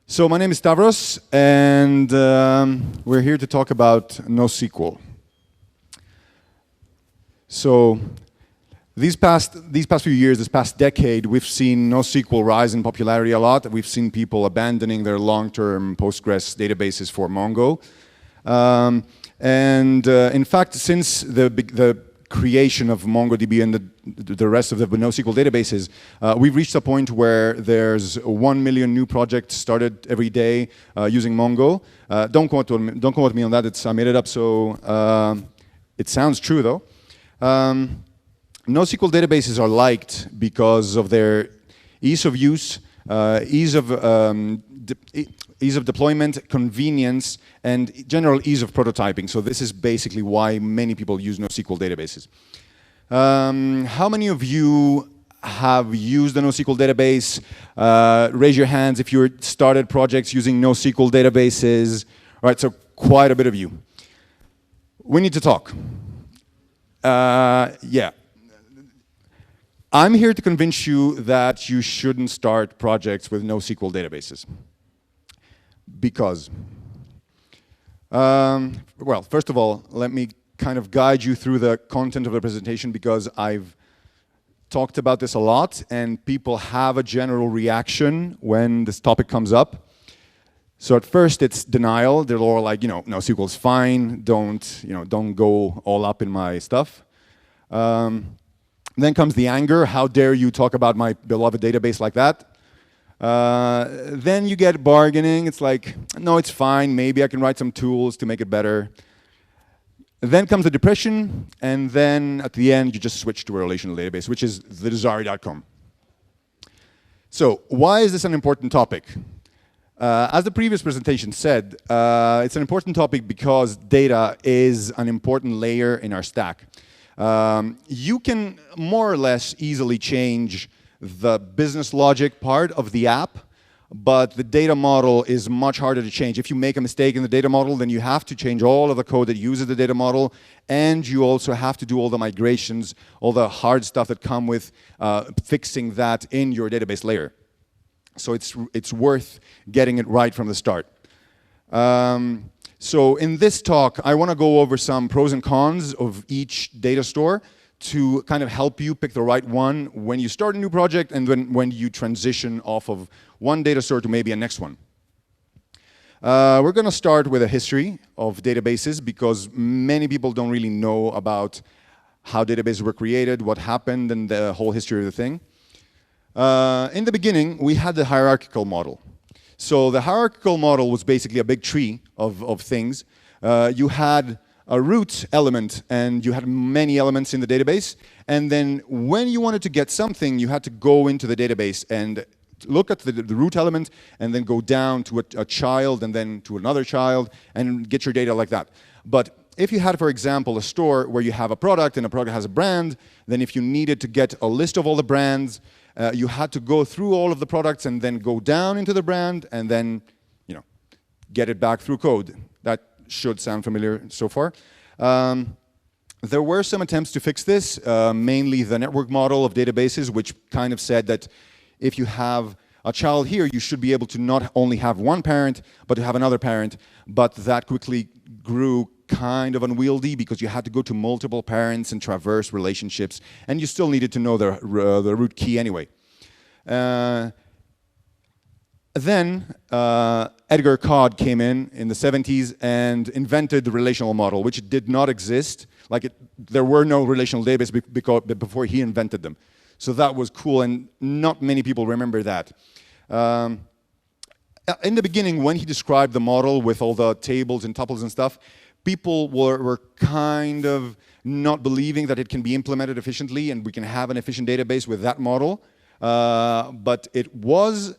So my name is Stavros, and we're here to talk about NoSQL. So these past few years, this past decade, we've seen NoSQL rise in popularity a lot. We've seen people abandoning their long-term Postgres databases for Mongo. In fact, since the creation of MongoDB and the rest of the NoSQL databases, we've reached a point where there's 1 million new projects started every day using Mongo. Don't quote me on that. I made it up, so it sounds true though. NoSQL databases are liked because of their ease of use, ease of deployment, convenience, and general ease of prototyping. So this is basically why many people use NoSQL databases. How many of you have used a NoSQL database? Raise your hands if you started projects using NoSQL databases. All right, so quite a bit of you. We need to talk. Yeah. I'm here to convince you that you shouldn't start projects with NoSQL databases. Because, well, first of all, let me kind of guide you through the content of the presentation, because I've talked about this a lot and people have a general reaction when this topic comes up. So at first it's denial. They're all like, NoSQL is fine. Don't go all up in my stuff. Then comes the anger. How dare you talk about my beloved database like that? Then you get bargaining. It's like, no, it's fine. Maybe I can write some tools to make it better. Then comes the depression, and then at the end, you just switch to a relational database, which is the desired outcome. So why is this an important topic? As the previous presentation said, it's an important topic because data is an important layer in our stack. You can more or less easily change the business logic part of the app, but the data model is much harder to change. If you make a mistake in the data model, then you have to change all of the code that uses the data model, and you also have to do all the migrations, all the hard stuff that come with fixing that in your database layer. So it's worth getting it right from the start. So in this talk, I want to go over some pros and cons of each data store to kind of help you pick the right one when you start a new project and when you transition off of one data store to maybe a next one. We're going to start with a history of databases because many people don't really know about how databases were created, what happened, and the whole history of the thing. In the beginning, we had the hierarchical model. So the hierarchical model was basically a big tree of things. You had a root element, and you had many elements in the database. And then when you wanted to get something, you had to go into the database and look at the root element, and then go down to a child, and then to another child, and get your data like that. But if you had, for example, a store where you have a product, and a product has a brand, then if you needed to get a list of all the brands, you had to go through all of the products and then go down into the brand, and then get it back through code. That should sound familiar so far. There were some attempts to fix this, mainly the network model of databases, which kind of said that if you have a child here, you should be able to not only have one parent, but to have another parent. But that quickly grew kind of unwieldy because you had to go to multiple parents and traverse relationships, and you still needed to know the root key anyway. Then Edgar Codd came in the 70s and invented the relational model, which did not exist. There were no relational databases before he invented them. So that was cool, and not many people remember that. In the beginning, when he described the model with all the tables and tuples and stuff, people were kind of not believing that it can be implemented efficiently and we can have an efficient database with that model. But it was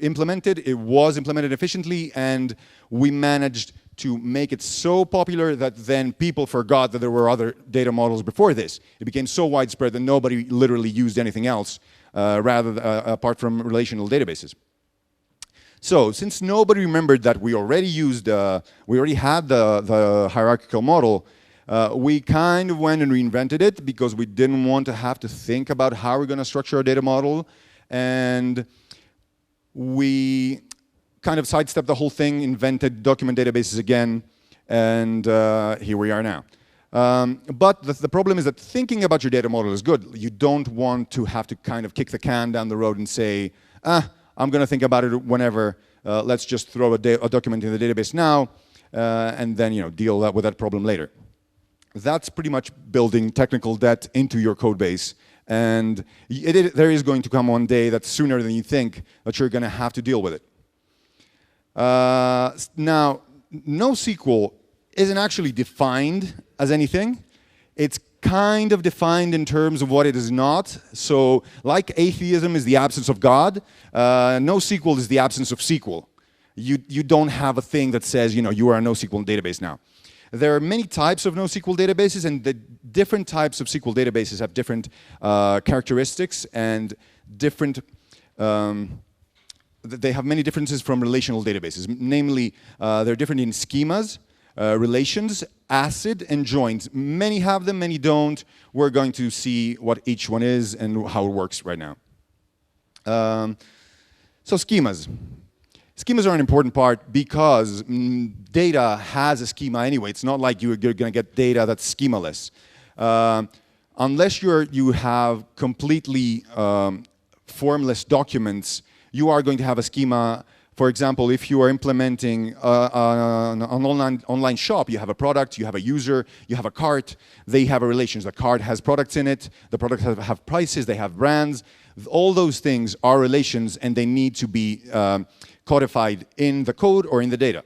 implemented efficiently, and we managed to make it so popular that then people forgot that there were other data models before this. It became so widespread that nobody literally used anything else apart from relational databases. So since nobody remembered that we already had the hierarchical model, we kind of went and reinvented it because we didn't want to have to think about how we're going to structure our data model. And we kind of sidestepped the whole thing, invented document databases again, and here we are now. But the problem is that thinking about your data model is good. You don't want to have to kind of kick the can down the road and say, I'm going to think about it whenever. Let's just throw a document in the database now, and then deal with that problem later. That's pretty much building technical debt into your code base. And there is going to come one day that sooner than you think that you're going to have to deal with it. Now, NoSQL isn't actually defined as anything. It's kind of defined in terms of what it is not. So like atheism is the absence of God, NoSQL is the absence of SQL. You don't have a thing that says, you are a NoSQL database now. There are many types of NoSQL databases, and the different types of SQL databases have different characteristics and different they have many differences from relational databases. Namely, they're different in schemas, relations, ACID, and joins. Many have them, many don't. We're going to see what each one is and how it works right now. So schemas. Schemas are an important part because data has a schema anyway. It's not like you're going to get data that's schemaless. Unless you have completely formless documents, you are going to have a schema. For example, if you are implementing an online shop, you have a product, you have a user, you have a cart, they have a relations. The cart has products in it, the products have prices, they have brands. All those things are relations, and they need to be codified in the code or in the data.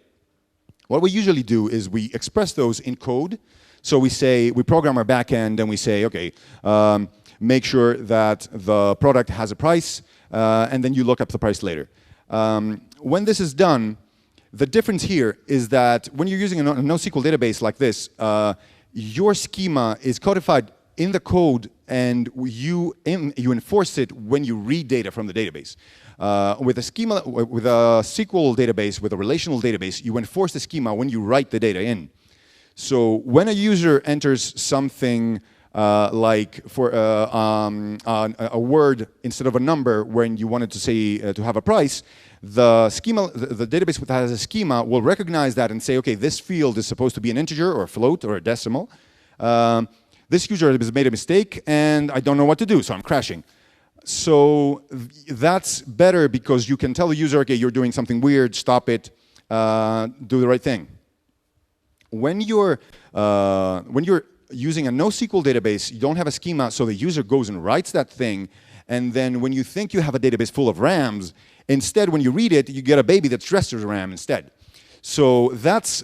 What we usually do is we express those in code. So we program our backend and we say, okay, make sure that the product has a price, and then you look up the price later. When this is done, the difference here is that when you're using a NoSQL database like this, your schema is codified in the code, and you enforce it when you read data from the database. With a SQL database, with a relational database, you enforce the schema when you write the data in. So when a user enters something like for a word instead of a number, when you wanted to say to have a price, the database that has a schema will recognize that and say, okay, this field is supposed to be an integer or a float or a decimal. This user has made a mistake and I don't know what to do, so I'm crashing. So that's better because you can tell the user, okay, you're doing something weird, stop it, do the right thing. When you're using a NoSQL database, you don't have a schema, so the user goes and writes that thing, and then when you think you have a database full of RAMs, instead when you read it, you get a baby that's dressed as a RAM instead. So that's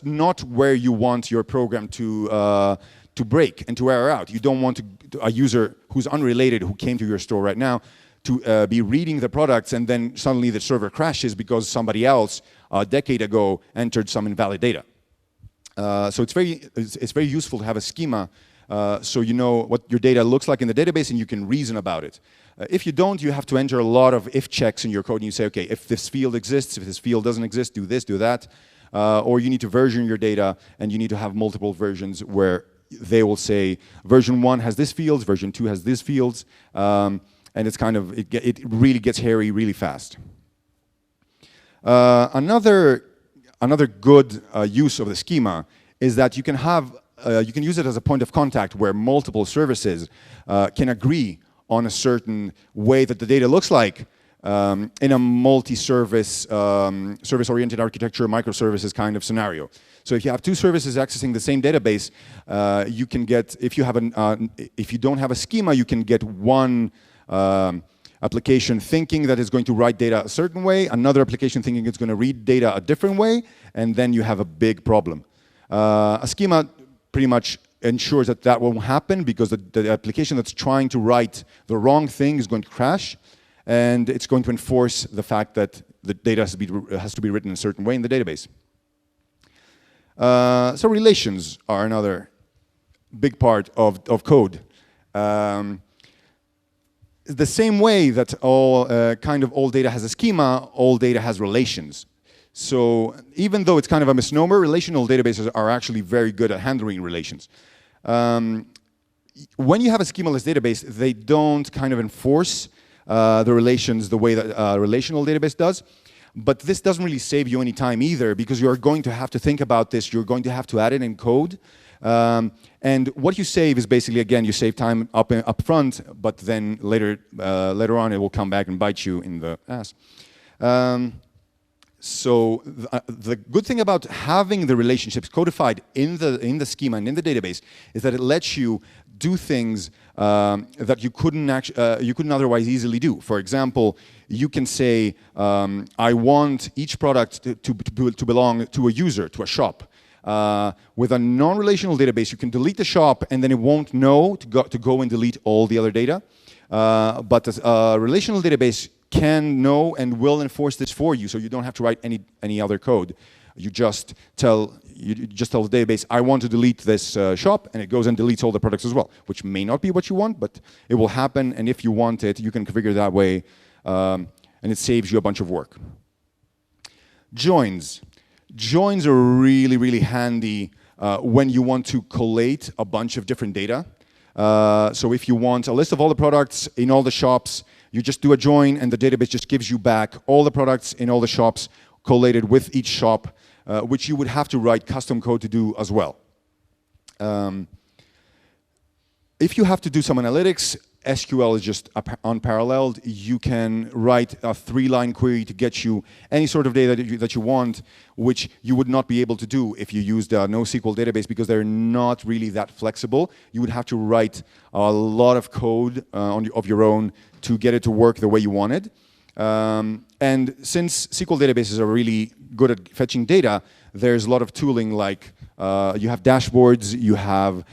not where you want your program to break and to error out. You don't want a user who's unrelated, who came to your store right now, to be reading the products and then suddenly the server crashes because somebody else a decade ago entered some invalid data. So it's very useful to have a schema so you know what your data looks like in the database and you can reason about it. If you don't, you have to enter a lot of if checks in your code and you say, okay, if this field exists, if this field doesn't exist, do this, do that. Or you need to version your data and you need to have multiple versions where they will say version 1 has this fields, version 2 has these fields, and it's it really gets hairy really fast. Another good use of the schema is that you can use it as a point of contact where multiple services can agree on a certain way that the data looks like in a multi-service, service-oriented architecture, microservices kind of scenario. So if you have two services accessing the same database, you can get, if you don't have a schema, you can get one application thinking that it's going to write data a certain way, another application thinking it's going to read data a different way, and then you have a big problem. A schema pretty much ensures that that won't happen because the application that's trying to write the wrong thing is going to crash, and it's going to enforce the fact that the data has to be written in a certain way in the database. So relations are another big part of code. The same way that all data has a schema, all data has relations. So even though it's kind of a misnomer, relational databases are actually very good at handling relations. When you have a schemaless database, they don't kind of enforce the relations the way that a relational database does. But this doesn't really save you any time either, because you're going to have to think about this. You're going to have to add it in code. And what you save is basically, again, you save time up front, but then later on it will come back and bite you in the ass. So the good thing about having the relationships codified in the schema and in the database is that it lets you do things that you couldn't otherwise easily do. For example, you can say, I want each product to belong to a user, to a shop. With a non-relational database, you can delete the shop, and then it won't know to go and delete all the other data. But a relational database can know and will enforce this for you, so you don't have to write any other code. You just tell the database, I want to delete this shop, and it goes and deletes all the products as well, which may not be what you want, but it will happen, and if you want it, you can configure it that way, and it saves you a bunch of work. Joins. Joins are really, really handy when you want to collate a bunch of different data. So if you want a list of all the products in all the shops, you just do a join, and the database just gives you back all the products in all the shops collated with each shop, which you would have to write custom code to do as well. If you have to do some analytics, SQL is just unparalleled. You can write a 3-line query to get you any sort of data that you want, which you would not be able to do if you used a NoSQL database, because they're not really that flexible. You would have to write a lot of code of your own to get it to work the way you wanted. And since SQL databases are really good at fetching data, there's a lot of tooling, like you have dashboards, you have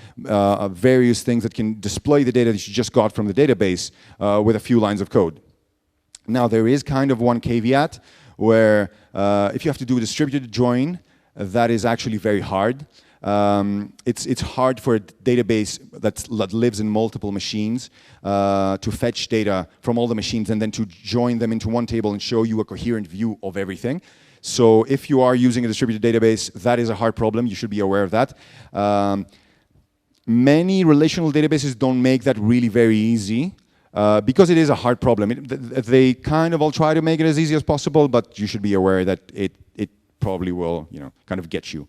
various things that can display the data that you just got from the database with a few lines of code. Now, there is kind of one caveat where if you have to do a distributed join, that is actually very hard. It's hard for a database that lives in multiple machines to fetch data from all the machines and then to join them into one table and show you a coherent view of everything. So if you are using a distributed database, that is a hard problem. You should be aware of that. Many relational databases don't make that really very easy because it is a hard problem. They kind of all try to make it as easy as possible, but you should be aware that it probably will, kind of get you.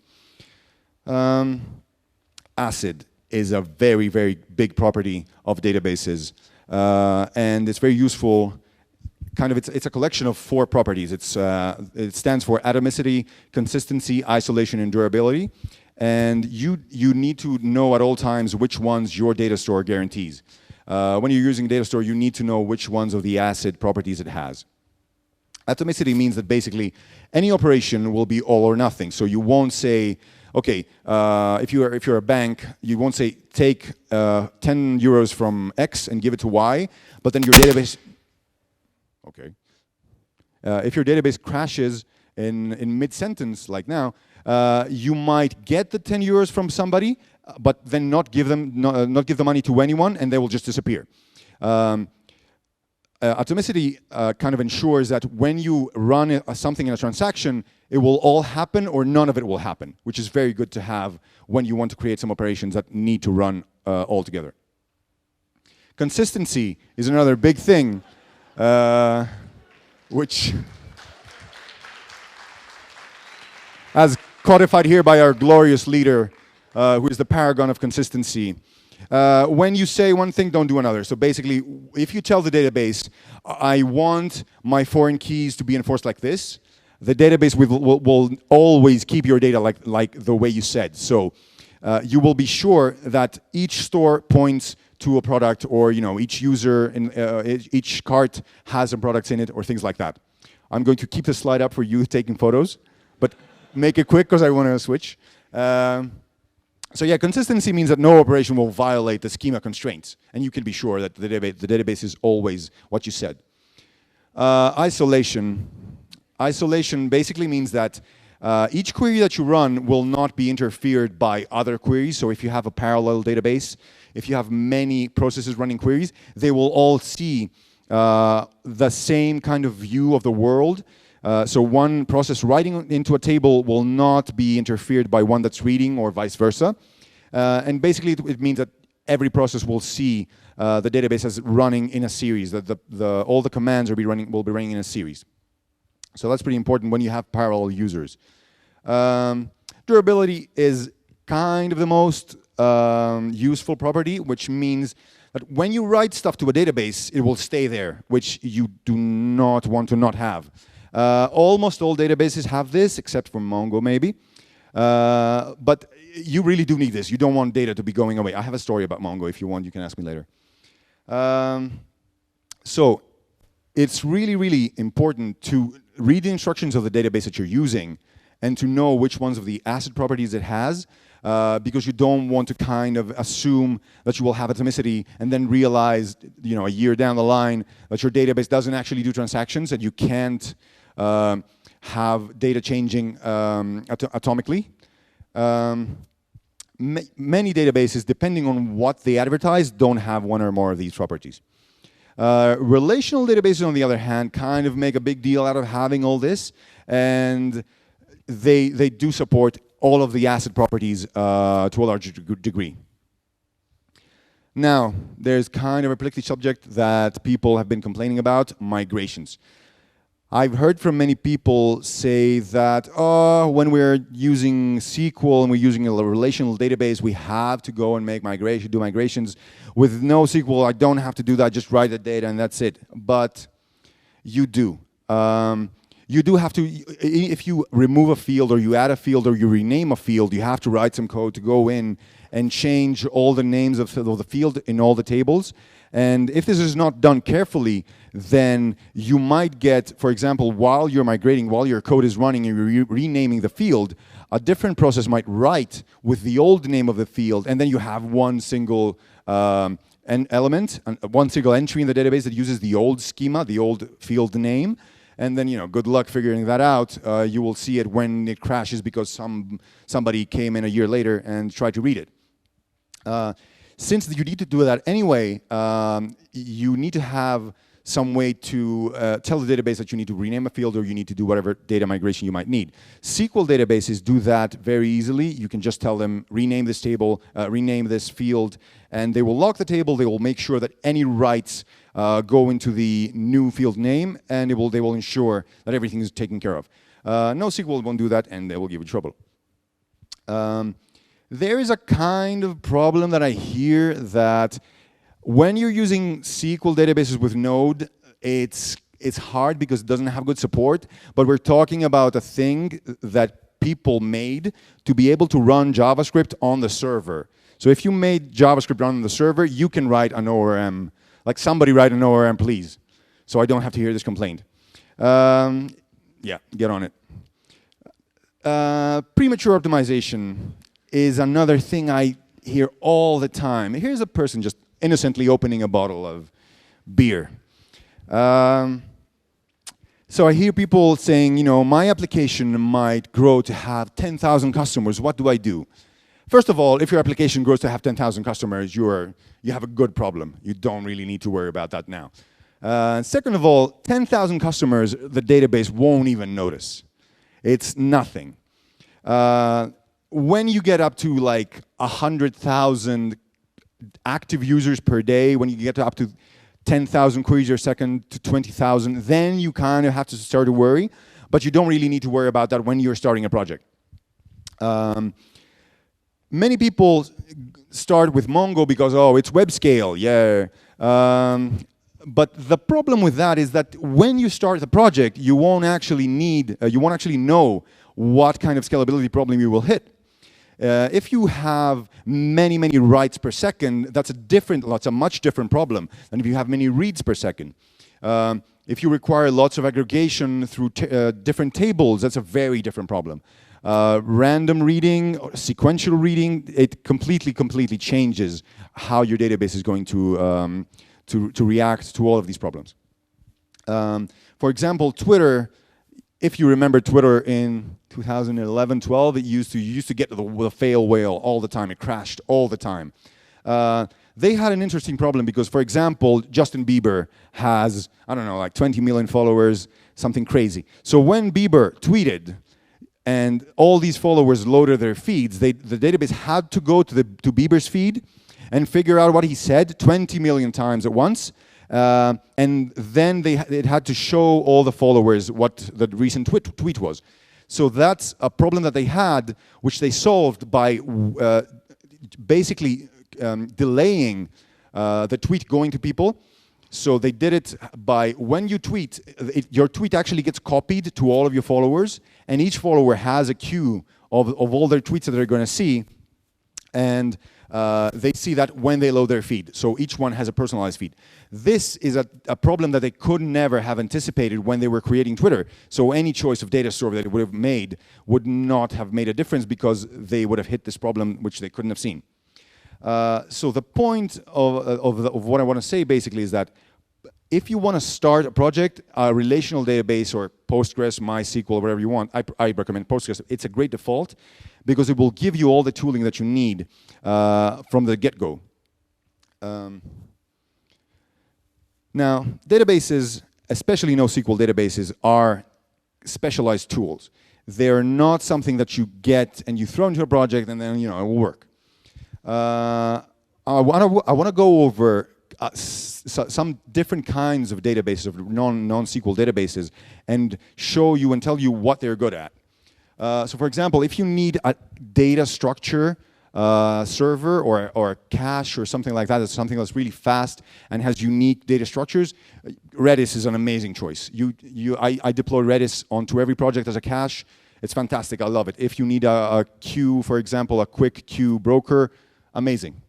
ACID is a very, very big property of databases, and it's very useful. It's a collection of 4 properties. It stands for atomicity, consistency, isolation, and durability. And you need to know at all times which ones your data store guarantees. When you're using data store, you need to know which ones of the ACID properties it has. Atomicity means that basically any operation will be all or nothing. So you won't say, okay, if you're a bank, you won't say take 10 euros from X and give it to Y, but then your database. Okay. If your database crashes in mid-sentence, like now, you might get the 10 euros from somebody, but then not give the money to anyone, and they will just disappear. Atomicity kind of ensures that when you run something in a transaction, it will all happen or none of it will happen, which is very good to have when you want to create some operations that need to run all together. Consistency is another big thing. Which, as codified here by our glorious leader, who is the paragon of consistency. When you say one thing, don't do another. So basically, if you tell the database, I want my foreign keys to be enforced like this, the database will always keep your data like the way you said. So you will be sure that each store points to a product, or each user in each cart has some products in it, or things like that. I'm going to keep the slide up for you taking photos, but make it quick because I want to switch. So yeah, consistency means that no operation will violate the schema constraints, and you can be sure that the database is always what you said. Isolation. Isolation basically means that each query that you run will not be interfered by other queries. So if you have a parallel database, if you have many processes running queries, they will all see the same kind of view of the world. So one process writing into a table will not be interfered by one that's reading, or vice versa. And basically it means that every process will see the database as running in a series, that all the commands will be running in a series. So that's pretty important when you have parallel users. Durability is kind of the most useful property, which means that when you write stuff to a database, it will stay there, which you do not want to not have. Almost all databases have this, except for Mongo maybe. But you really do need this. You don't want data to be going away. I have a story about Mongo. If you want, you can ask me later. So it's really, really important to read the instructions of the database that you're using and to know which ones of the ACID properties it has, because you don't want to kind of assume that you will have atomicity and then realize, a year down the line that your database doesn't actually do transactions and you can't have data changing atomically. Many databases, depending on what they advertise, don't have one or more of these properties. Relational databases, on the other hand, kind of make a big deal out of having all this, and they do support all of the ACID properties to a large degree. Now, there's kind of a particular subject that people have been complaining about, migrations. I've heard from many people say that, when we're using SQL and we're using a relational database, we have to go and do migrations. With NoSQL, I don't have to do that, just write the data and that's it. But you do. You do have to, if you remove a field or you add a field or you rename a field, you have to write some code to go in and change all the names of the field in all the tables. And if this is not done carefully, then you might get, for example, while you're migrating, while your code is running and you're renaming the field, a different process might write with the old name of the field, and then you have one single element, one single entry in the database that uses the old schema, the old field name. And then, good luck figuring that out. You will see it when it crashes because somebody came in a year later and tried to read it. Since you need to do that anyway, you need to have some way to tell the database that you need to rename a field or you need to do whatever data migration you might need. SQL databases do that very easily. You can just tell them, rename this table, rename this field, and they will lock the table. They will make sure that any writes go into the new field name, and they will ensure that everything is taken care of. NoSQL won't do that, and they will give you trouble. There is a kind of problem that I hear that when you're using SQL databases with Node, it's hard because it doesn't have good support, but we're talking about a thing that people made to be able to run JavaScript on the server. So if you made JavaScript run on the server, you can write an ORM. Like, somebody write an ORM, please, so I don't have to hear this complaint. Yeah, get on it. Premature optimization is another thing I hear all the time. Here's a person just innocently opening a bottle of beer. So I hear people saying, my application might grow to have 10,000 customers. What do I do? First of all, if your application grows to have 10,000 customers, you have a good problem. You don't really need to worry about that now. Second of all, 10,000 customers, the database won't even notice. It's nothing. When you get up to like 100,000 active users per day, when you get up to 10,000 queries per second to 20,000, then you kind of have to start to worry, but you don't really need to worry about that when you're starting a project. Many people start with Mongo because, it's web scale, yeah. But the problem with that is that when you start the project, you won't actually know what kind of scalability problem you will hit. If you have many writes per second, that's a much different problem than if you have many reads per second. If you require lots of aggregation through different tables, that's a very different problem. Random reading, sequential reading, it completely changes how your database is going to react to all of these problems. For example, Twitter, if you remember Twitter in 2011-12, you used to get the fail whale all the time. It crashed all the time. They had an interesting problem because, for example, Justin Bieber has, I don't know, like 20 million followers, something crazy. So when Bieber tweeted and all these followers loaded their feeds, the database had to go to Bieber's feed and figure out what he said 20 million times at once. And then it had to show all the followers what the recent tweet was. So that's a problem that they had, which they solved by basically delaying the tweet going to people. So they did it by, when you tweet, your tweet actually gets copied to all of your followers, and each follower has a queue of all their tweets that they're going to see, and they see that when they load their feed. So each one has a personalized feed. This is a problem that they could never have anticipated when they were creating Twitter. So any choice of data store that they would have made would not have made a difference because they would have hit this problem which they couldn't have seen. So the point of what I want to say basically is that if you want to start a project, a relational database or Postgres, MySQL, whatever you want, I recommend Postgres. It's a great default because it will give you all the tooling that you need from the get-go. Now, databases, especially NoSQL databases, are specialized tools. They're not something that you get and you throw into a project and then it will work. I want to go over some different kinds of databases, of non-SQL databases, and show you and tell you what they're good at. So for example, if you need a data structure server or a cache or something like that, it's something that's really fast and has unique data structures, Redis is an amazing choice. I deploy Redis onto every project as a cache. It's fantastic, I love it. If you need a queue, for example, a quick queue broker, amazing.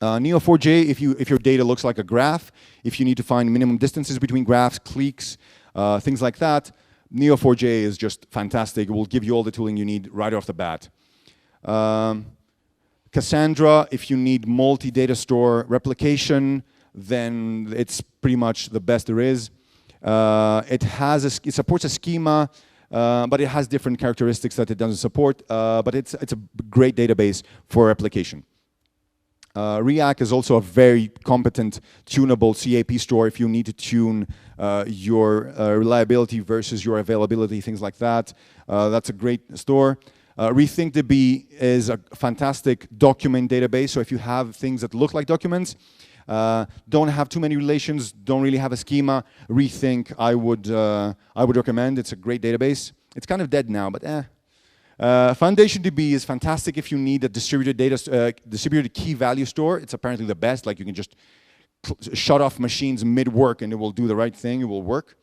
Neo4j, if your data looks like a graph, if you need to find minimum distances between graphs, cliques, things like that, Neo4j is just fantastic. It will give you all the tooling you need right off the bat. Cassandra, if you need multi-data store replication, then it's pretty much the best there is. It supports a schema, but it has different characteristics that it doesn't support, but it's a great database for replication. React is also a very competent, tunable CAP store if you need to tune your reliability versus your availability, things like that. That's a great store. RethinkDB is a fantastic document database, so if you have things that look like documents, don't have too many relations, don't really have a schema, Rethink I would recommend. It's a great database. It's kind of dead now, but FoundationDB is fantastic if you need a distributed key value store. It's apparently the best. Like you can just shut off machines mid-work and it will do the right thing. It will work.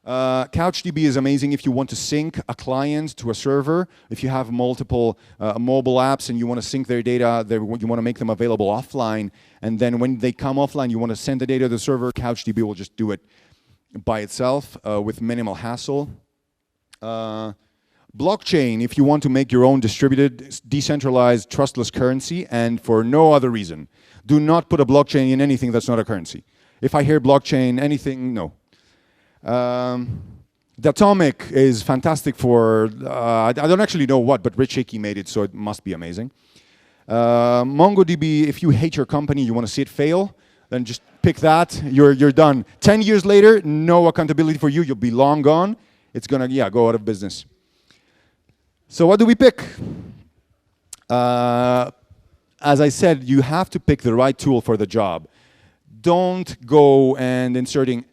CouchDB is amazing if you want to sync a client to a server. If you have multiple mobile apps and you want to sync their data, you want to make them available offline, and then when they come offline, you want to send the data to the server, CouchDB will just do it by itself with minimal hassle. Blockchain, if you want to make your own distributed, decentralized, trustless currency, and for no other reason. Do not put a blockchain in anything that's not a currency. If I hear blockchain, anything, no. Datomic is fantastic for, I don't actually know what, but Rich Hickey made it, so it must be amazing. MongoDB, if you hate your company, you want to see it fail, then just pick that, you're done. 10 years later, no accountability for you, you'll be long gone. It's gonna, go out of business. So what do we pick? As I said, you have to pick the right tool for the job. Don't go and inserting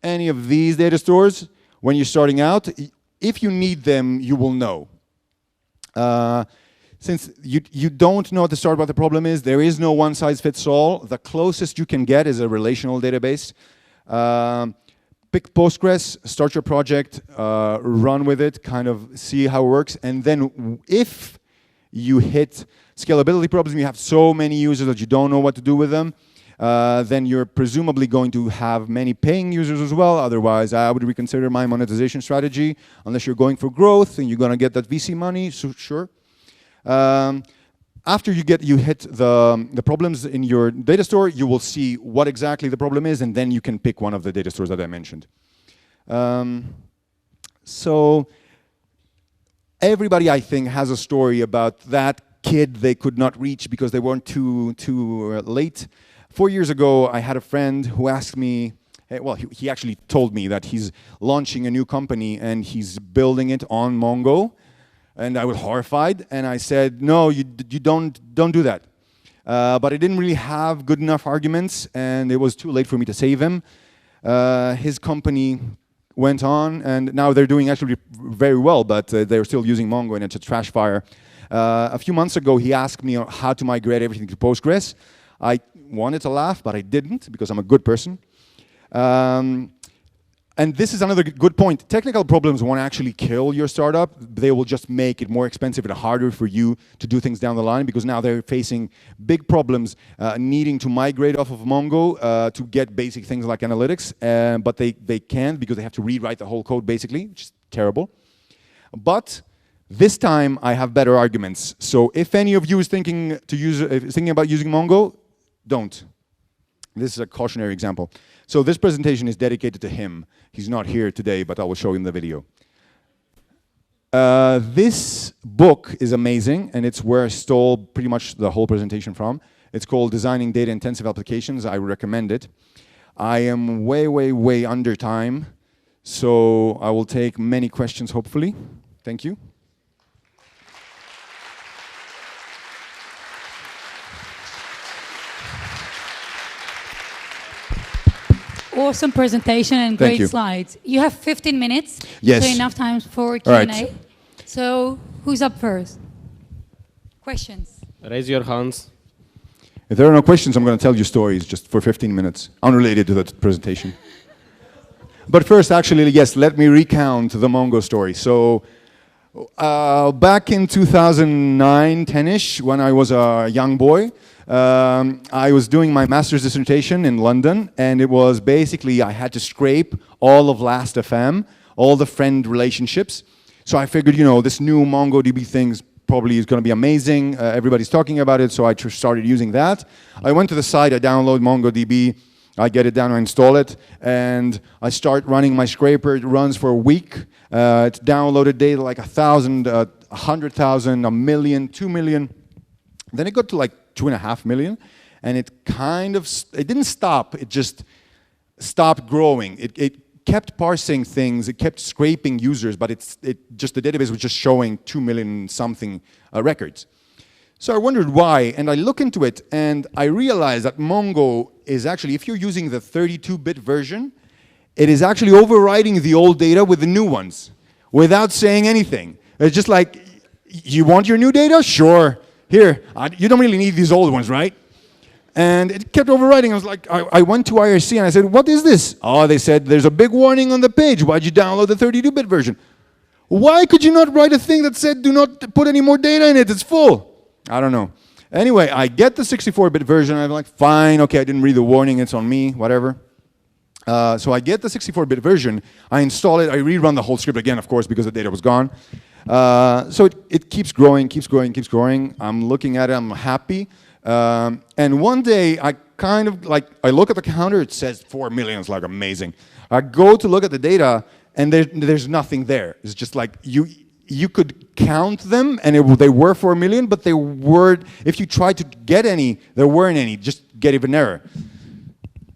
any of these data stores when you're starting out. If you need them, you will know. Since you don't know at the start what the problem is, there is no one-size-fits-all. The closest you can get is a relational database. Pick Postgres, start your project, run with it, kind of see how it works, and then if you hit scalability problems, you have so many users that you don't know what to do with them, then you're presumably going to have many paying users as well. Otherwise, I would reconsider my monetization strategy, unless you're going for growth and you're going to get that VC money, so sure. After you hit the problems in your data store, you will see what exactly the problem is, and then you can pick one of the data stores that I mentioned. So everybody, I think, has a story about that kid they could not reach because they weren't too late. 4 years ago, I had a friend who asked me, well, he actually told me that he's launching a new company and he's building it on Mongo. And I was horrified, and I said, no, you don't do that. but I didn't really have good enough arguments, and it was too late for me to save him. His company went on, and now they're doing actually very well, but they're still using Mongo, and it's a trash fire. A few months ago, he asked me how to migrate everything to Postgres. I wanted to laugh, but I didn't, because I'm a good person. And this is another good point. Technical problems won't actually kill your startup. They will just make it more expensive and harder for you to do things down the line, because now they're facing big problems needing to migrate off of Mongo to get basic things like analytics, but they can't because they have to rewrite the whole code basically, which is terrible. But this time I have better arguments. So if any of you is thinking about using Mongo, don't. This is a cautionary example. So this presentation is dedicated to him. He's not here today, but I will show him the video. This book is amazing, and it's where I stole pretty much the whole presentation from. It's called Designing Data-Intensive Applications. I recommend it. I am way under time, so I will take many questions, hopefully. Thank you. Awesome presentation and great slides. You have 15 minutes. Yes. So enough time for Q&A. Right. So who's up first? Questions? Raise your hands. If there are no questions, I'm going to tell you stories just for 15 minutes, unrelated to that presentation. But first, actually, yes, let me recount the Mongo story. So back in 2009, 10-ish, when I was a young boy, I was doing my master's dissertation in London, and it was basically I had to scrape all of Last.fm, all the friend relationships. So I figured, you know, this new MongoDB thing's probably is going to be amazing. Everybody's talking about it, so I started using that. I went to the site, I download MongoDB, I get it down, I install it, and I start running my scraper. It runs for a week. It's downloaded data like 1,000, 100,000, a million, 2 million. Then it got to like 2.5 million, and it didn't stop, it just stopped growing. It kept parsing things, it kept scraping users, but the database was just showing 2 million something records. So I wondered why, and I look into it, and I realized that Mongo is actually, if you're using the 32-bit version, it is actually overriding the old data with the new ones without saying anything. It's just like, you want your new data? Sure. Here, you don't really need these old ones, right? And it kept overwriting. I was like, I went to IRC and I said, what is this? Oh, they said, there's a big warning on the page. Why'd you download the 32-bit version? Why could you not write a thing that said, do not put any more data in it, it's full? I don't know. Anyway, I get the 64-bit version. I'm like, fine, okay, I didn't read the warning, it's on me, whatever. So I get the 64-bit version, I install it, I rerun the whole script again, of course, because the data was gone. So it keeps growing, keeps growing, keeps growing. I'm looking at it, I'm happy. And one day, I look at the counter, it says 4 million, it's like amazing. I go to look at the data, and there's nothing there. It's just like, you could count them, and they were 4 million, but they weren't, if you tried to get any, there weren't any, just get an error.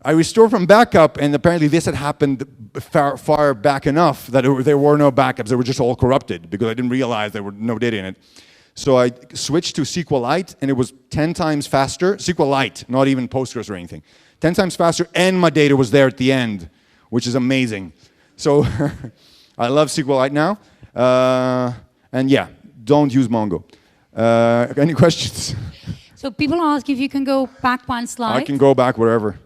I restore from backup, and apparently this had happened far back enough that there were no backups. They were just all corrupted because I didn't realize there were no data in it. So I switched to SQLite, and it was 10 times faster. SQLite, not even Postgres or anything. 10 times faster, and my data was there at the end, which is amazing. So I love SQLite now. And yeah, don't use Mongo. Any questions? So people ask if you can go back one slide. I can go back wherever.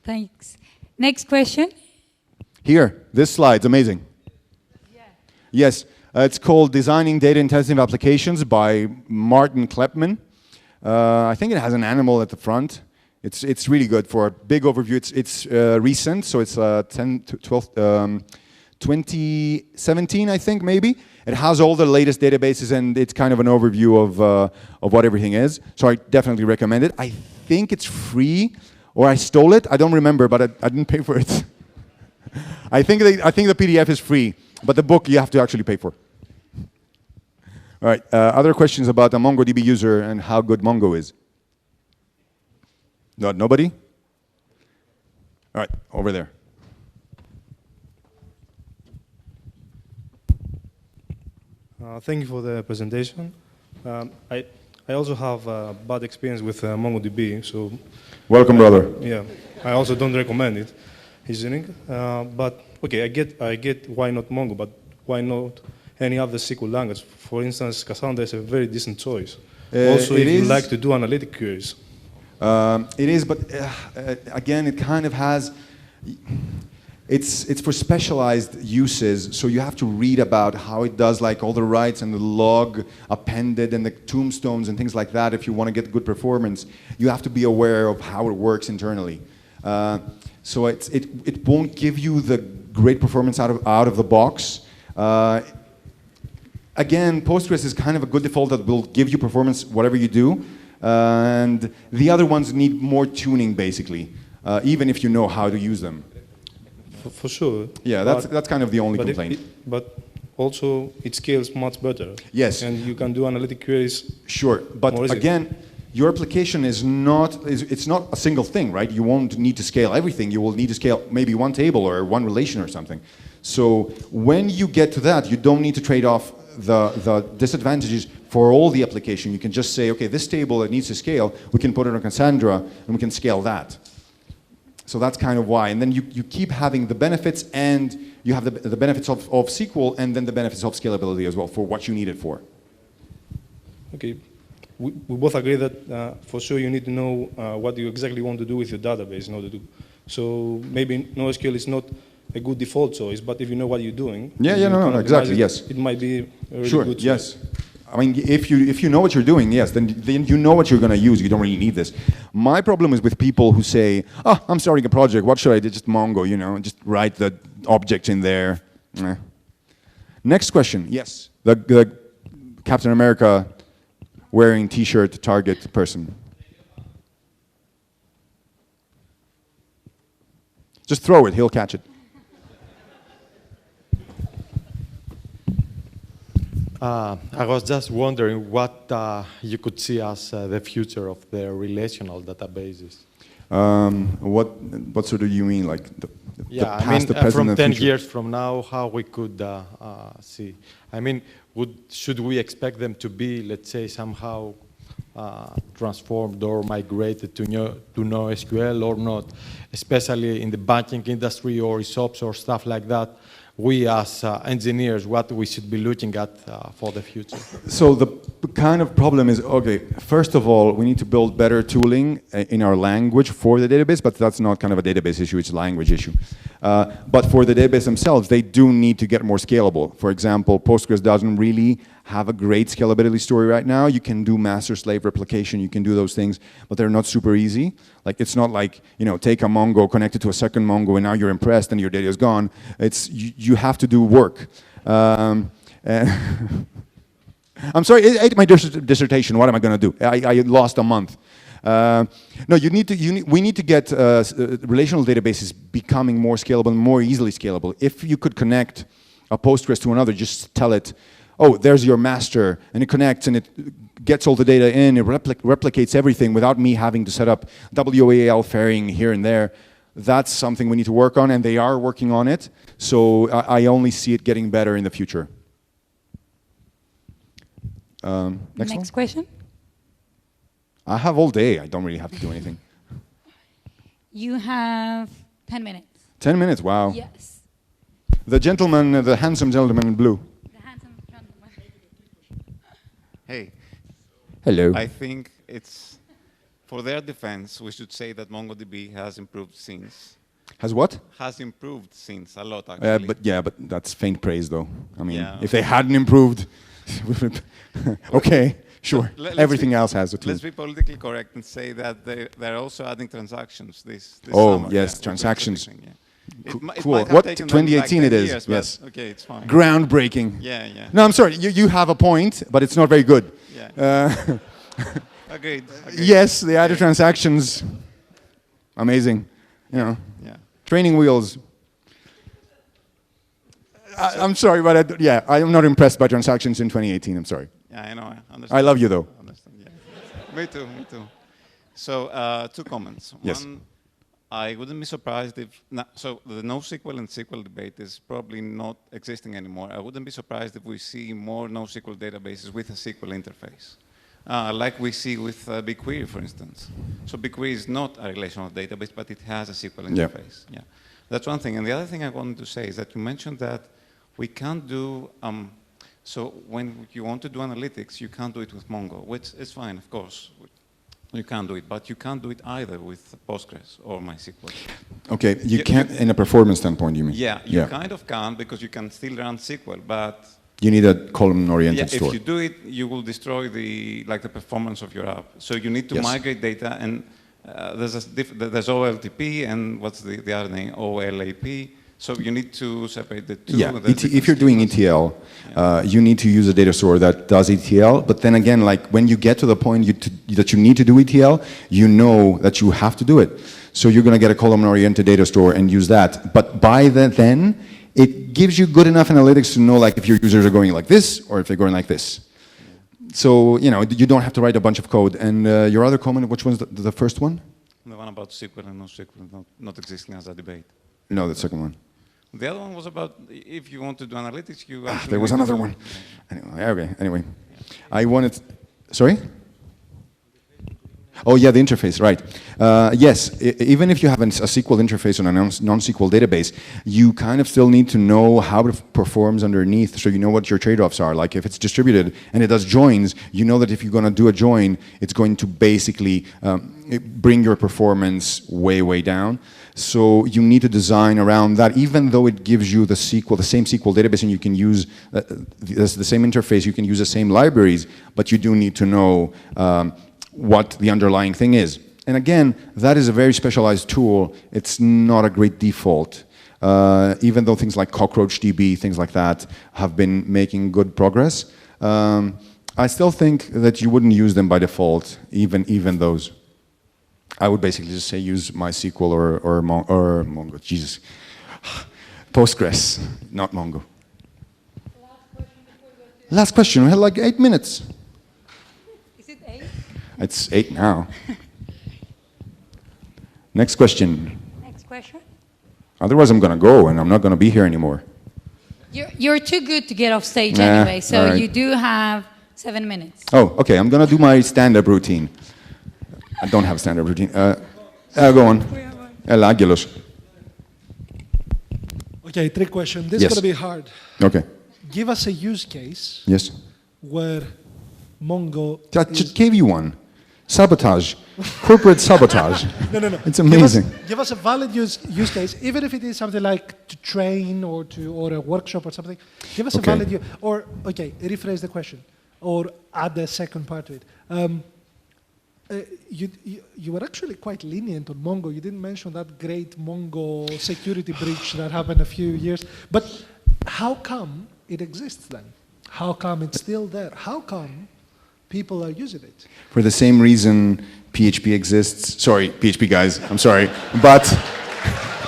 Thanks. Next question. Here, this slide's amazing. Yeah. Yes, it's called Designing Data-Intensive Applications by Martin Kleppmann. I think it has an animal at the front. It's really good for a big overview. It's recent, so it's 2017, I think, maybe. It has all the latest databases, and it's kind of an overview of what everything is. So I definitely recommend it. I think it's free, or I stole it. I don't remember, but I didn't pay for it. I think the PDF is free, but the book you have to actually pay for. All right, other questions about a MongoDB user and how good Mongo is? Nobody? All right, over there. Thank you for the presentation. I I also have a bad experience with MongoDB, so... Welcome, brother. Yeah, I also don't recommend it, using. But, okay, I get why not Mongo, but why not any other SQL language? For instance, Cassandra is a very decent choice. Also, if you like to do analytic queries. It is, but again, it kind of has... It's for specialized uses, so you have to read about how it does, like all the writes and the log appended and the tombstones and things like that. If you want to get good performance, you have to be aware of how it works internally. So it won't give you the great performance out of the box. Again, Postgres is kind of a good default that will give you performance whatever you do, and the other ones need more tuning, basically, even if you know how to use them. For sure. Yeah, that's kind of the only complaint. But also, it scales much better. Yes. And you can do analytic queries. Sure, but again, your application is it's not a single thing, right? You won't need to scale everything. You will need to scale maybe one table or one relation or something. So when you get to that, you don't need to trade off the disadvantages for all the application. You can just say, okay, this table that needs to scale, we can put it on Cassandra and we can scale that. So that's kind of why. And then you keep having the benefits, and you have the benefits of SQL, and then the benefits of scalability as well for what you need it for. Okay. We both agree that for sure you need to know what you exactly want to do with your database in order to. So maybe NoSQL is not a good default choice, but if you know what you're doing. No, exactly, yes. It might be a really sure, good choice. Yes. I mean, if you know what you're doing, yes, then you know what you're going to use. You don't really need this. My problem is with people who say, "Oh, I'm starting a project. What should I do? Just Mongo, just write the object in there." Next question. Yes, the Captain America wearing T-shirt target person. Just throw it. He'll catch it. I was just wondering what you could see as the future of the relational databases. What sort of you mean, like the past, the present, from and the 10 future? years from now, how we could see? I mean, should we expect them to be, let's say, somehow transformed or migrated to NoSQL or not? Especially in the banking industry or ESOPs or stuff like that. We as engineers, what we should be looking at for the future? So the kind of problem is, okay, first of all, we need to build better tooling in our language for the database, but that's not kind of a database issue, it's a language issue. But for the database themselves, they do need to get more scalable. For example, Postgres doesn't really have a great scalability story right now. You can do master-slave replication, you can do those things, but they're not super easy. Like, it's not like, take a Mongo, connect it to a second Mongo, and now you're impressed and your data is gone. It's, you have to do work. I'm sorry, I ate my dissertation. What am I going to do? I lost a month. No, we need to get relational databases becoming more scalable and more easily scalable. If you could connect a Postgres to another, just tell it, oh, there's your master, and it connects and it gets all the data in, it replicates everything without me having to set up WAL fairing here and there. That's something we need to work on, and they are working on it. So I only see it getting better in the future. Next question. I have all day. I don't really have to do anything. You have 10 minutes. 10 minutes, wow. Yes. The gentleman, the handsome gentleman in blue. The handsome gentleman. Hey. Hello. I think it's, for their defense, we should say that MongoDB has improved since. Has what? Has improved since a lot, actually. But that's faint praise, though. I mean, if they hadn't improved, okay, sure. Everything else has it too. Let's be politically correct and say that they're also adding transactions this summer. Oh, yes, transactions. Cool. What, 2018 it is, years, yes. Okay, it's fine. Groundbreaking. Yeah. No, I'm sorry, you have a point, but it's not very good. Yeah. Agreed. Yes, the added transactions, amazing. Yeah. Training wheels. I'm sorry, but I'm not impressed by transactions in 2018, I'm sorry. Yeah, I know, I understand. I love you, though. I understand, yeah. Me too. So, two comments. Yes. One, I wouldn't be surprised if, so the NoSQL and SQL debate is probably not existing anymore. I wouldn't be surprised if we see more NoSQL databases with a SQL interface. like we see with BigQuery, for instance. So BigQuery is not a relational database, but it has a SQL interface. Yeah. That's one thing. And the other thing I wanted to say is that you mentioned that we can't do, so when you want to do analytics, you can't do it with Mongo, which is fine, of course. You can't do it, but you can't do it either with Postgres or MySQL. Okay, you can't, in a performance standpoint, you mean? Yeah, you kind of can, because you can still run SQL, but you need a column-oriented store. If you do it, you will destroy the performance of your app. So you need to migrate data, and there's OLTP and what's the other name, OLAP. So you need to separate the two. Yeah, if you're doing ETL, you need to use a data store that does ETL. But then again, like when you get to the point that you need to do ETL, you know that you have to do it. So you're going to get a column-oriented data store and use that. But by then, it gives you good enough analytics to know like if your users are going like this or if they're going like this. So, you know, you don't have to write a bunch of code. And your other comment, which one's the first one? The one about SQL and NoSQL not existing as a debate. No, the second one. The other one was about if you want to do analytics, you there was another one. Anyway, okay, anyway. I wanted, sorry? Oh yeah, the interface, right. Yes, even if you have a SQL interface on a non-SQL database, you kind of still need to know how it performs underneath, so you know what your trade-offs are. Like if it's distributed and it does joins, you know that if you're going to do a join, it's going to basically bring your performance way, way down. So you need to design around that, even though it gives you the same SQL database, and you can use the same interface, you can use the same libraries, but you do need to know what the underlying thing is. And again, that is a very specialized tool. It's not a great default. Even though things like CockroachDB, things like that, have been making good progress, I still think that you wouldn't use them by default, even those. I would basically just say use MySQL or Mongo. Jesus. Postgres, not Mongo. Last question. We had like 8 minutes. Is it 8? It's 8 now. Next question. Next question. Otherwise, I'm going to go, and I'm not going to be here anymore. You're too good to get off stage anyway, so right. you do have 7 minutes. Oh, okay. I'm going to do my stand-up routine. I don't have a stand-up routine. Go on. El Aguilos. Okay, 3 questions. This is going to be hard. Okay. Give us a use case. Yes. Where Mongo. I just gave you one. Sabotage. Corporate sabotage. No. It's amazing. Give us a valid use case, even if it is something like to train or a workshop or something. Give us a valid use. Or, okay, rephrase the question. Or add the second part to it. You were actually quite lenient on Mongo. You didn't mention that great Mongo security breach that happened a few years. But how come it exists then? How come it's still there? How come people are using it? For the same reason PHP exists. Sorry, PHP guys, I'm sorry. But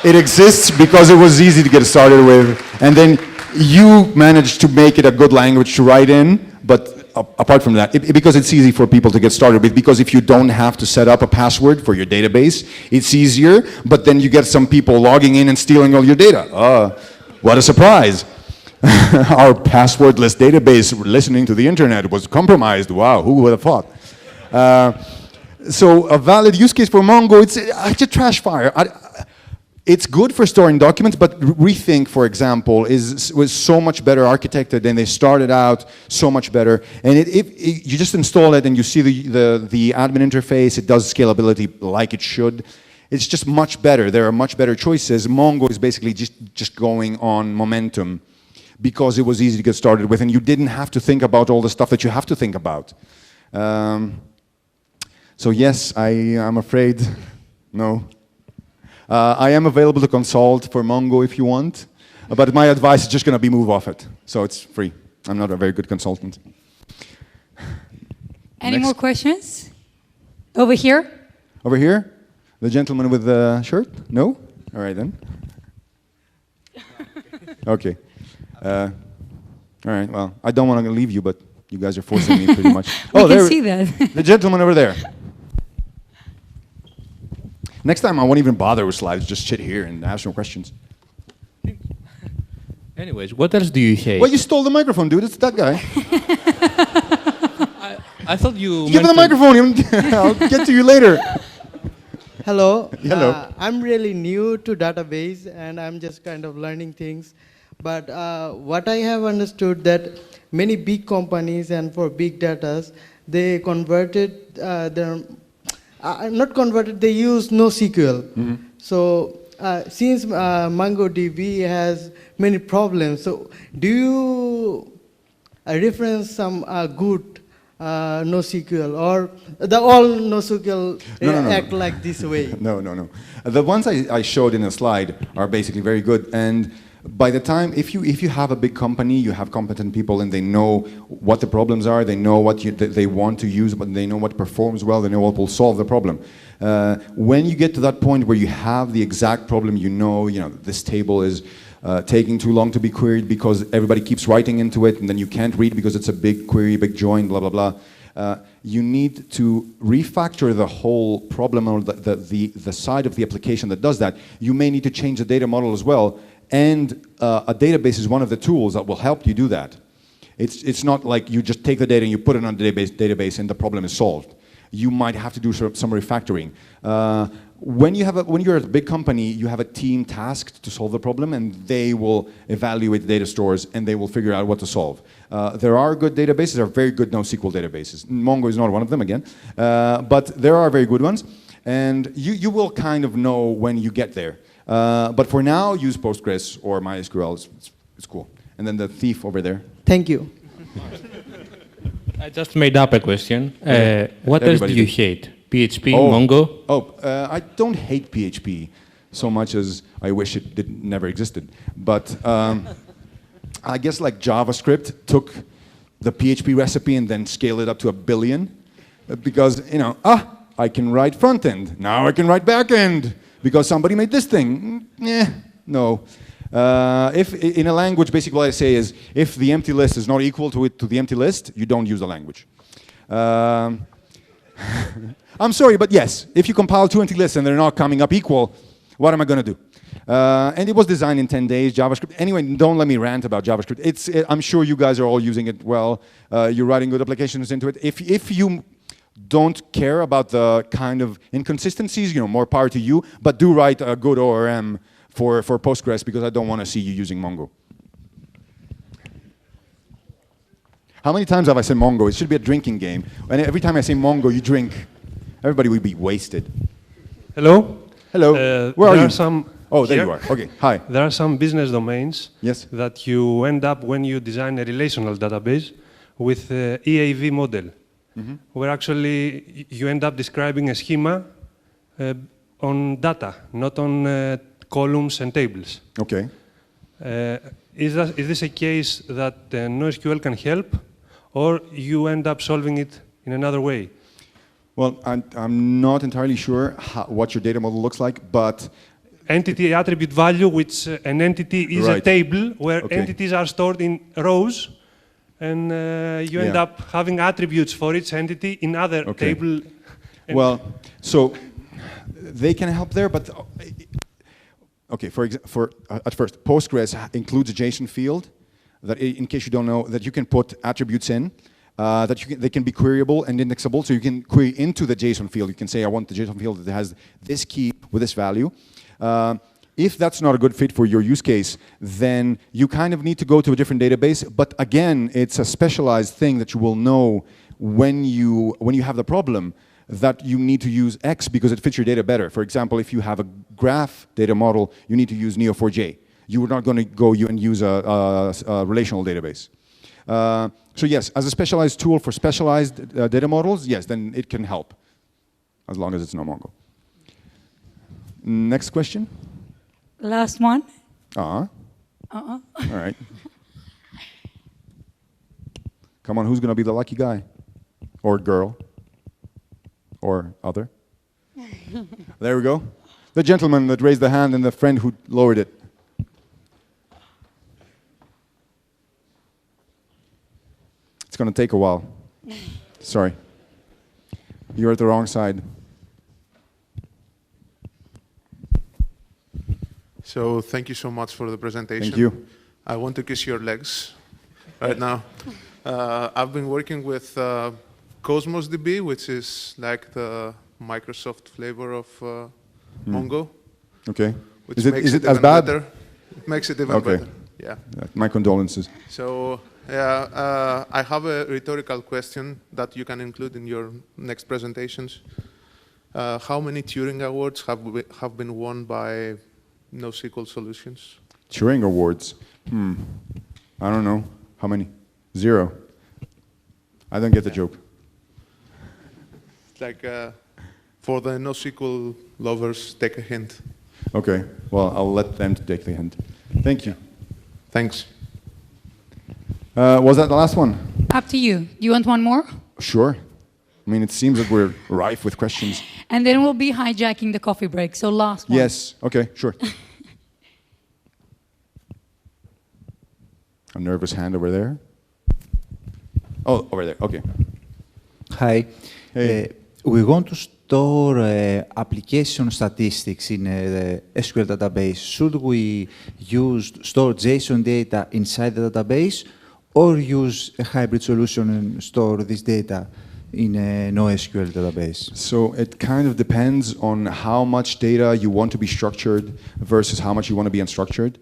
it exists because it was easy to get started with. And then you managed to make it a good language to write in. But apart from that, because it's easy for people to get started with, because if you don't have to set up a password for your database, it's easier, but then you get some people logging in and stealing all your data. What a surprise. Our passwordless database listening to the internet was compromised. Wow, who would have thought? So a valid use case for Mongo, it's a trash fire. It's good for storing documents, but Rethink, for example, was so much better architected, and they started out so much better. And you just install it and you see the admin interface, it does scalability like it should. It's just much better. There are much better choices. Mongo is basically just going on momentum because it was easy to get started with, and you didn't have to think about all the stuff that you have to think about. So yes, I'm afraid, no. I am available to consult for Mongo if you want, but my advice is just going to be move off it. So it's free. I'm not a very good consultant. Any more questions? Over here? Over here? The gentleman with the shirt? No? All right then. Okay. All right, well, I don't want to leave you, but you guys are forcing me pretty much. We can see that. The gentleman over there. Next time I won't even bother with slides, just sit here and ask no questions. Anyways, what else do you hate? Well, you stole the microphone, dude. It's that guy. I thought you Give him the microphone. I'll get to you later. Hello. Hello. I'm really new to database and I'm just kind of learning things. But what I have understood that many big companies and for big data, they converted not converted, they use NoSQL. Mm-hmm. So since MongoDB has many problems, so do you reference some good NoSQL or the all NoSQL act like this way? No. The ones I showed in the slide are basically very good. And by the time, if you have a big company, you have competent people and they know what the problems are, they know what they want to use, but they know what performs well, they know what will solve the problem. When you get to that point where you have the exact problem, you know, this table is taking too long to be queried because everybody keeps writing into it and then you can't read because it's a big query, big join, blah, blah, blah. You need to refactor the whole problem or the side of the application that does that. You may need to change the data model as well. And a database is one of the tools that will help you do that. It's not like you just take the data and you put it on the database and the problem is solved. You might have to do some refactoring. When you're a big company, you have a team tasked to solve the problem and they will evaluate the data stores and they will figure out what to solve. There are good databases, there are very good NoSQL databases. Mongo is not one of them again, but there are very good ones. And you will kind of know when you get there. But for now, use Postgres or MySQL. It's cool. And then the thief over there. Thank you. I just made up a question. What else do you hate? PHP, Mongo? I don't hate PHP so much as I wish it never existed. But I guess like JavaScript took the PHP recipe and then scaled it up to 1 billion. Because, I can write front end. Now I can write back end. Because somebody made this thing. No. If in a language, basically what I say is, if the empty list is not equal to the empty list, you don't use the language. I'm sorry, but yes, if you compile 2 empty lists and they're not coming up equal, what am I going to do? And it was designed in 10 days, JavaScript. Anyway, don't let me rant about JavaScript. I'm sure you guys are all using it well. You're writing good applications into it. If you don't care about the kind of inconsistencies, more power to you, but do write a good ORM for Postgres because I don't want to see you using Mongo. How many times have I said Mongo? It should be a drinking game. And every time I say Mongo, you drink. Everybody will be wasted. Hello? Hello. Where are you? Oh, there here. you are. Okay, hi. There are some business domains that you end up when you design a relational database with the EAV model. Mm-hmm. Where actually you end up describing a schema on data, not on columns and tables. Okay. Is this a case that NoSQL can help, or you end up solving it in another way? Well, I'm not entirely sure what your data model looks like, but entity attribute value, which an entity is a table where entities are stored in rows. And you end up having attributes for each entity in other table. Well, so they can help there, but at first, Postgres includes a JSON field that, in case you don't know, that you can put attributes in. They can be queryable and indexable, so you can query into the JSON field. You can say, I want the JSON field that has this key with this value. If that's not a good fit for your use case, then you kind of need to go to a different database. But again, it's a specialized thing that you will know when you have the problem that you need to use X because it fits your data better. For example, if you have a graph data model, you need to use Neo4j. You're not going to go and use a relational database. So yes, as a specialized tool for specialized data models, yes, then it can help, as long as it's not Mongo. Next question. Last one. All right. Come on, who's going to be the lucky guy? Or girl? Or other? There we go. The gentleman that raised the hand and the friend who lowered it. It's going to take a while. Sorry. You're at the wrong side. So thank you so much for the presentation. Thank you. I want to kiss your legs right now. I've been working with Cosmos DB, which is like the Microsoft flavor of Mongo. Okay. Which Is makes it it as even bad? better. It makes it even Okay. better. Yeah. My condolences. So yeah, I have a rhetorical question that you can include in your next presentations. How many Turing Awards have been won by NoSQL solutions? Turing Awards. I don't know. How many? 0. I don't get the joke. It's like for the NoSQL lovers, take a hint. Okay. Well, I'll let them take the hint. Thank you. Thanks. Was that the last one? Up to you. Do you want one more? Sure. I mean, it seems that we're rife with questions. And then we'll be hijacking the coffee break. So last one. Yes. Okay, sure. A nervous hand over there. Oh, over there. Okay. Hi. Hey. We want to store application statistics in a SQL database. Should we store JSON data inside the database or use a hybrid solution and store this data in a NoSQL database? So it kind of depends on how much data you want to be structured versus how much you want to be unstructured.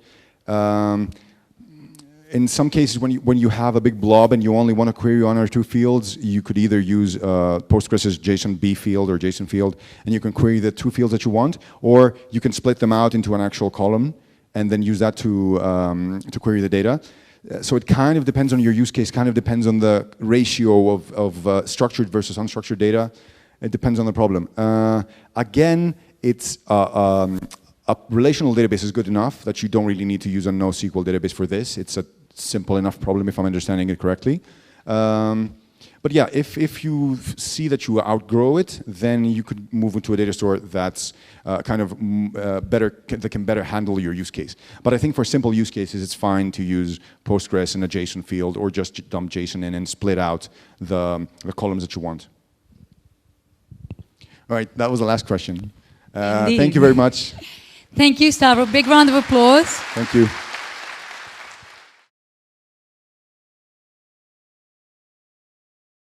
In some cases, when you have a big blob and you only want to query one or two fields, you could either use Postgres' JSON-B field or JSON field, and you can query the 2 fields that you want, or you can split them out into an actual column and then use that to query the data. So it kind of depends on your use case, kind of depends on the ratio of structured versus unstructured data. It depends on the problem. Again, it's a relational database is good enough that you don't really need to use a NoSQL database for this. It's a simple enough problem if I'm understanding it correctly. But yeah, if you see that you outgrow it, then you could move into a data store that's kind of better, that can better handle your use case. But I think for simple use cases, it's fine to use Postgres in a JSON field or just dump JSON in and split out the columns that you want. All right, that was the last question. Thank you very much. Thank you, Stavros. Big round of applause. Thank you.